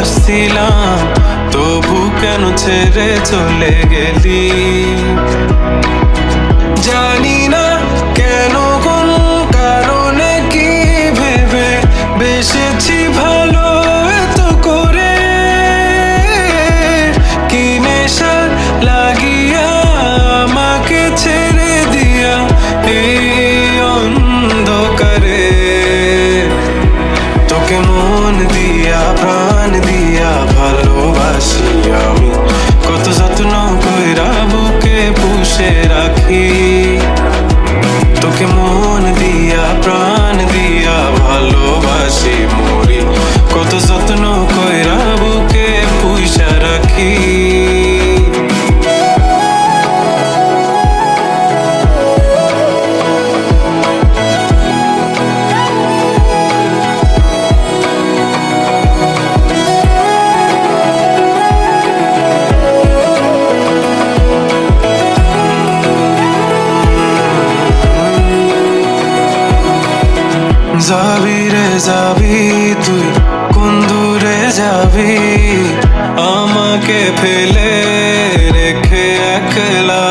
ভালোবাসছিলাম, তবু কেন ছেড়ে চলে গেলি? জানি না কেন, কোন কারণে, কি ভেবে বেসেছি ভালো এত করে। কি নেশা লাগিয়া আমাকে ছেড়ে দিয়া এই অন্ধকারে। তোকে মন দিয়া প্রাণ দিয়া ভালোবাসি আমি, কত যত্ন কইরা বুকে পুষে রাখি। তোকে মন দিয়া প্রাণ দিয়া ভালোবাসি মরি, কত যত্ন কইরা বুকে পুষা রাখি। যাবি রে যাবি তুই, কোন দূরে যাবি আমাকে ফেলে রেখে একলা।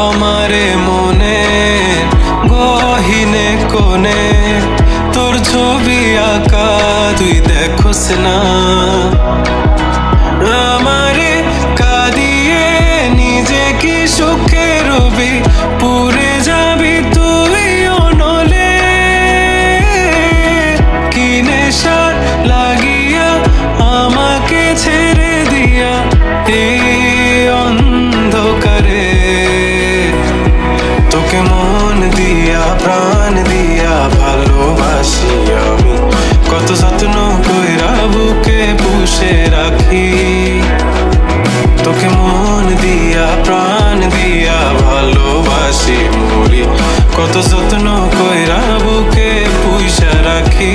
আমারে মনে গহীনে কোণে তোর ছবি আঁকা তুই দেখোস না। আমারে কাঁদিয়ে নিজে কি সুখে রবি, পুরে যাবি তুই অনলে। কি নেশা লাগিয়া আমাকে ছেড়ে দিয়া এই অন্ধকারে। তোকে মন দিয়া প্রাণ দিয়া ভালোবাসি আমি, কত যত্ন কইরা বুকে পুষে রাখি। তোকে মন দিয়া প্রাণ দিয়া ভালোবাসি মরি, কত যত্ন কইরা বুকে পুষা রাখি।